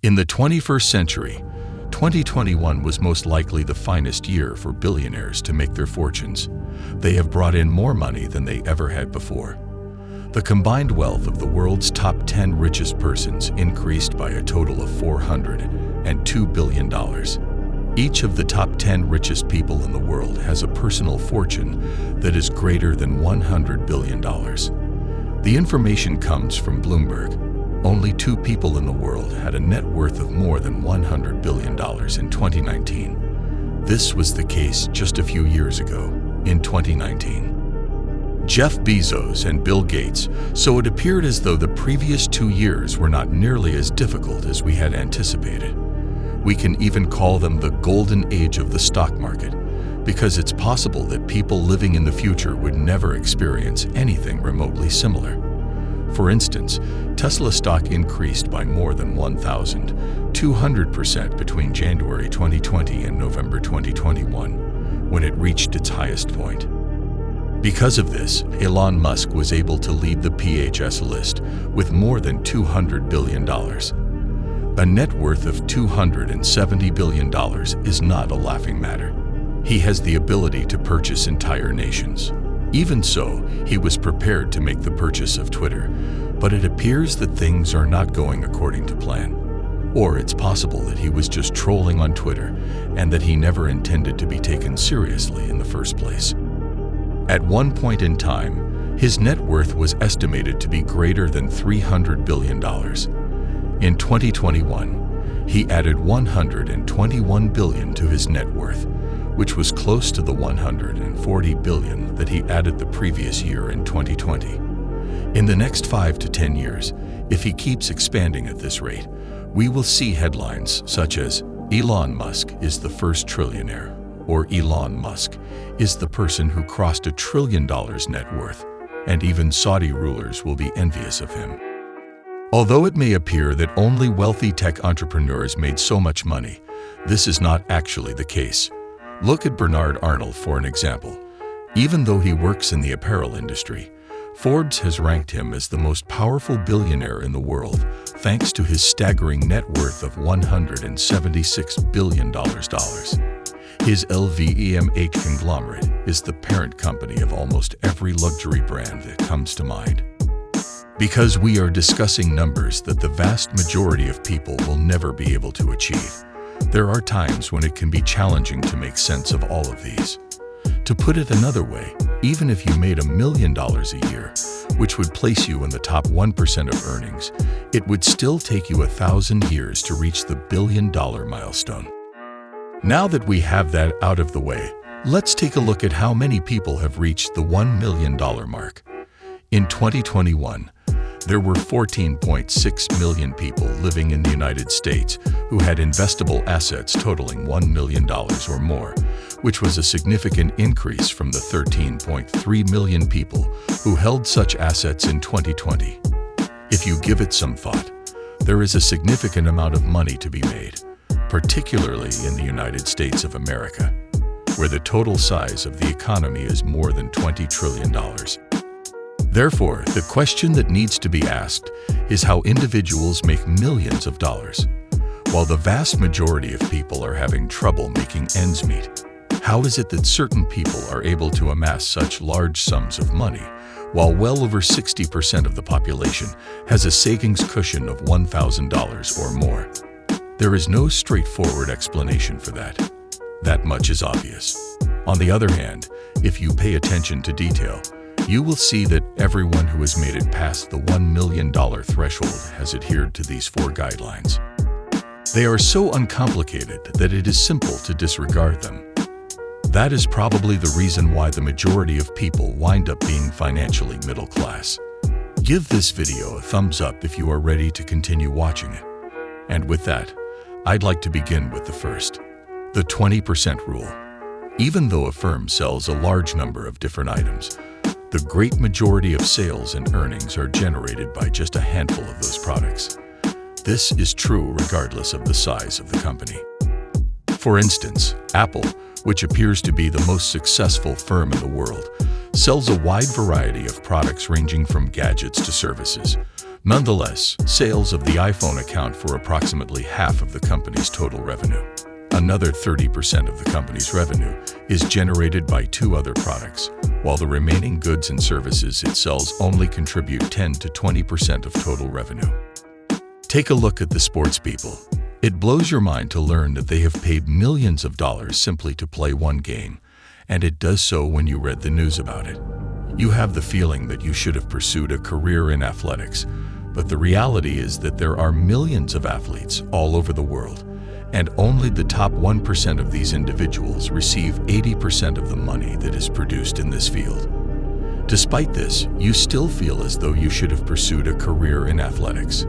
In the 21st century, 2021 was most likely the finest year for billionaires to make their fortunes. They have brought in more money than they ever had before. The combined wealth of the world's top 10 richest persons increased by a total of $402 billion. Each of the top 10 richest people in the world has a personal fortune that is greater than $100 billion. The information comes from Bloomberg. Only 2 people in the world had a net worth of more than $100 billion in 2019. This was the case just a few years ago, in 2019. Jeff Bezos and Bill Gates, so it appeared as though the previous 2 years were not nearly as difficult as we had anticipated. We can even call them the golden age of the stock market, because it's possible that people living in the future would never experience anything remotely similar. For instance, Tesla stock increased by more than 1,200% between January 2020 and November 2021, when it reached its highest point. Because of this, Elon Musk was able to lead the PHS list with more than $200 billion. A net worth of $270 billion is not a laughing matter. He has the ability to purchase entire nations. Even so, he was prepared to make the purchase of Twitter, but it appears that things are not going according to plan. Or it's possible that he was just trolling on Twitter and that he never intended to be taken seriously in the first place. At one point in time, his net worth was estimated to be greater than $300 billion. In 2021, he added $121 billion to his net worth, which was close to the $140 billion that he added the previous year in 2020. In the next 5 to 10 years, if he keeps expanding at this rate, we will see headlines such as Elon Musk is the first trillionaire, or Elon Musk is the person who crossed $1 trillion net worth, and even Saudi rulers will be envious of him. Although it may appear that only wealthy tech entrepreneurs made so much money, this is not actually the case. Look at Bernard Arnault for an example. Even though he works in the apparel industry, Forbes has ranked him as the most powerful billionaire in the world, thanks to his staggering net worth of $176 billion. His LVMH conglomerate is the parent company of almost every luxury brand that comes to mind. Because we are discussing numbers that the vast majority of people will never be able to achieve, there are times when it can be challenging to make sense of all of these. To put it another way, even if you made $1 million a year, which would place you in the top 1% of earnings, it would still take you 1,000 years to reach the billion-dollar milestone. Now that we have that out of the way, let's take a look at how many people have reached the $1 million mark. In 2021, there were 14.6 million people living in the United States who had investable assets totaling $1 million or more, which was a significant increase from the 13.3 million people who held such assets in 2020. If you give it some thought, there is a significant amount of money to be made, particularly in the United States of America, where the total size of the economy is more than $20 trillion. Therefore, the question that needs to be asked is how individuals make millions of dollars, while the vast majority of people are having trouble making ends meet. How is it that certain people are able to amass such large sums of money, while well over 60% of the population has a savings cushion of $1,000 or more? There is no straightforward explanation for that. That much is obvious. On the other hand, if you pay attention to detail, you will see that everyone who has made it past the $1 million threshold has adhered to these 4 guidelines. They are so uncomplicated that it is simple to disregard them. That is probably the reason why the majority of people wind up being financially middle class. Give this video a thumbs up if you are ready to continue watching it. And with that, I'd like to begin with the first, the 20% rule. Even though a firm sells a large number of different items, the great majority of sales and earnings are generated by just a handful of those products. This is true regardless of the size of the company. For instance, Apple, which appears to be the most successful firm in the world, sells a wide variety of products ranging from gadgets to services. Nonetheless, sales of the iPhone account for approximately half of the company's total revenue. Another 30% of the company's revenue is generated by two other products, while the remaining goods and services it sells only contribute 10 to 20% of total revenue. Take a look at the sports people. It blows your mind to learn that they have paid millions of dollars simply to play one game, and it does so when you read the news about it. You have the feeling that you should have pursued a career in athletics, but the reality is that there are millions of athletes all over the world, and only the top 1% of these individuals receive 80% of the money that is produced in this field. Despite this, you still feel as though you should have pursued a career in athletics.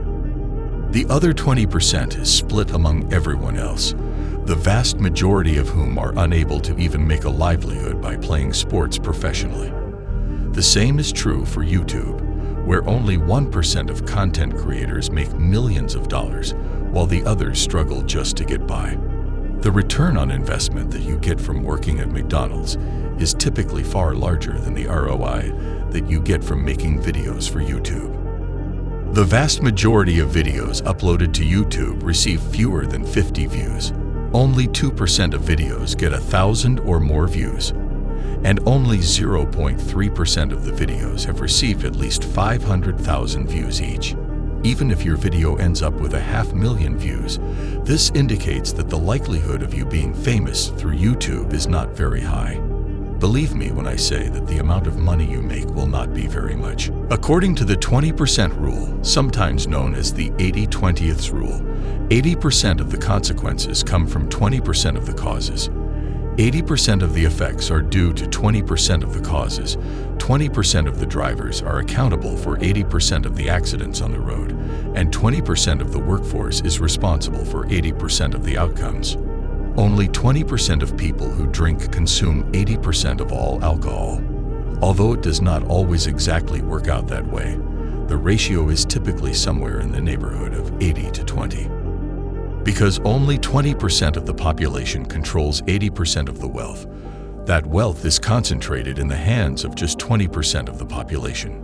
The other 20% is split among everyone else, the vast majority of whom are unable to even make a livelihood by playing sports professionally. The same is true for YouTube, where only 1% of content creators make millions of dollars, while the others struggle just to get by. The return on investment that you get from working at McDonald's is typically far larger than the ROI that you get from making videos for YouTube. The vast majority of videos uploaded to YouTube receive fewer than 50 views. Only 2% of videos get 1,000 or more views, and only 0.3% of the videos have received at least 500,000 views each. Even if your video ends up with 500,000 views, this indicates that the likelihood of you being famous through YouTube is not very high. Believe me when I say that the amount of money you make will not be very much. According to the 20% rule, sometimes known as the 80-20th rule, 80% of the consequences come from 20% of the causes. 80% of the effects are due to 20% of the causes. 20% of the drivers are accountable for 80% of the accidents on the road, and 20% of the workforce is responsible for 80% of the outcomes. Only 20% of people who drink consume 80% of all alcohol. Although it does not always exactly work out that way, the ratio is typically somewhere in the neighborhood of 80 to 20. Because only 20% of the population controls 80% of the wealth, that wealth is concentrated in the hands of just 20% of the population.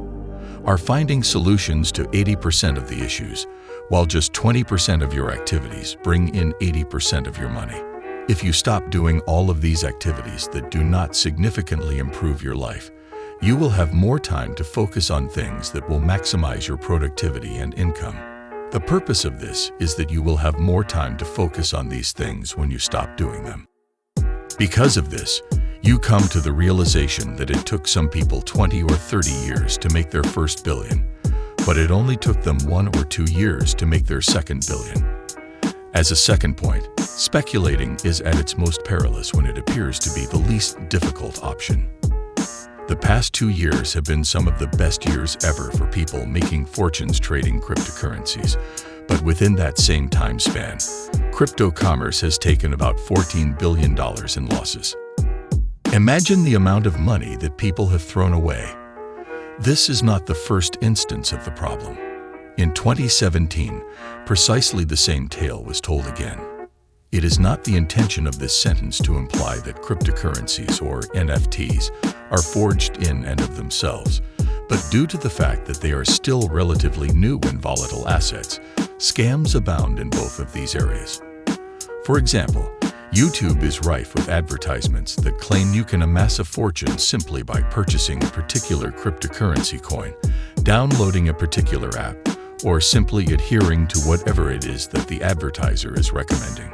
Are finding solutions to 80% of the issues, while just 20% of your activities bring in 80% of your money. If you stop doing all of these activities that do not significantly improve your life, you will have more time to focus on things that will maximize your productivity and income. The purpose of this is that you will have more time to focus on these things when you stop doing them. Because of this, you come to the realization that it took some people 20 or 30 years to make their first billion, but it only took them 1 or 2 years to make their second billion. As a second point, speculating is at its most perilous when it appears to be the least difficult option. The past 2 years have been some of the best years ever for people making fortunes trading cryptocurrencies, but within that same time span, crypto commerce has taken about $14 billion in losses. Imagine the amount of money that people have thrown away. This is not the first instance of the problem. In 2017, precisely the same tale was told again. It is not the intention of this sentence to imply that cryptocurrencies, or NFTs, are forged in and of themselves, but due to the fact that they are still relatively new and volatile assets, scams abound in both of these areas. For example, YouTube is rife with advertisements that claim you can amass a fortune simply by purchasing a particular cryptocurrency coin, downloading a particular app, or simply adhering to whatever it is that the advertiser is recommending.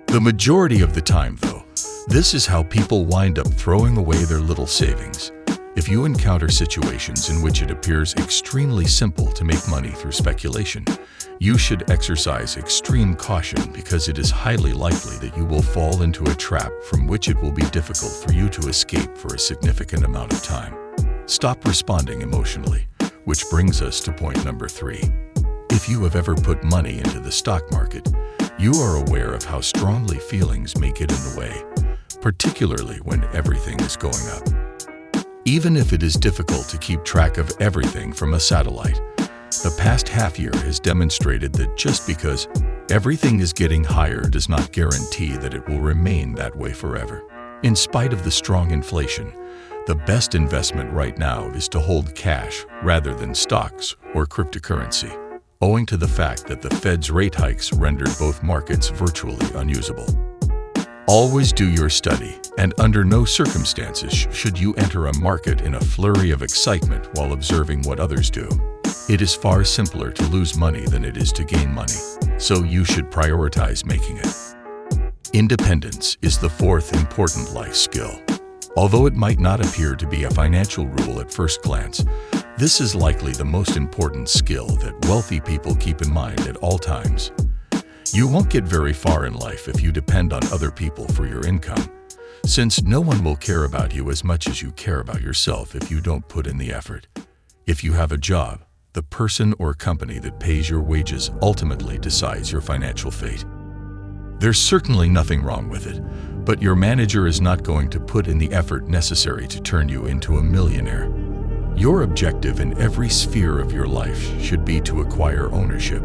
The majority of the time, though, this is how people wind up throwing away their little savings. If you encounter situations in which it appears extremely simple to make money through speculation, you should exercise extreme caution because it is highly likely that you will fall into a trap from which it will be difficult for you to escape for a significant amount of time. Stop responding emotionally, which brings us to point number 3. If you have ever put money into the stock market, you are aware of how strongly feelings may get in the way, particularly when everything is going up. Even if it is difficult to keep track of everything from a satellite, the past half year has demonstrated that just because everything is getting higher does not guarantee that it will remain that way forever. In spite of the strong inflation, the best investment right now is to hold cash rather than stocks or cryptocurrency, owing to the fact that the Fed's rate hikes rendered both markets virtually unusable. Always do your study, and under no circumstances should you enter a market in a flurry of excitement while observing what others do. It is far simpler to lose money than it is to gain money, so you should prioritize making it. Independence is the fourth important life skill. Although it might not appear to be a financial rule at first glance, this is likely the most important skill that wealthy people keep in mind at all times. You won't get very far in life if you depend on other people for your income, since no one will care about you as much as you care about yourself if you don't put in the effort. If you have a job, the person or company that pays your wages ultimately decides your financial fate. There's certainly nothing wrong with it, but your manager is not going to put in the effort necessary to turn you into a millionaire. Your objective in every sphere of your life should be to acquire ownership,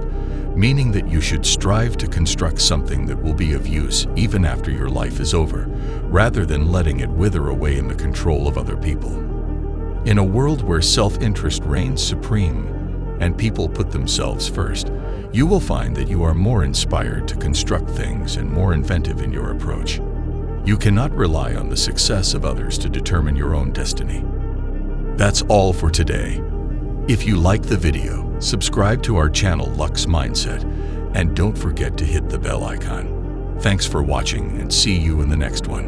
meaning that you should strive to construct something that will be of use even after your life is over, rather than letting it wither away in the control of other people. In a world where self-interest reigns supreme and people put themselves first, you will find that you are more inspired to construct things and more inventive in your approach. You cannot rely on the success of others to determine your own destiny. That's all for today. If you like the video, subscribe to our channel Luxe Mindset, and don't forget to hit the bell icon. Thanks for watching, and see you in the next one.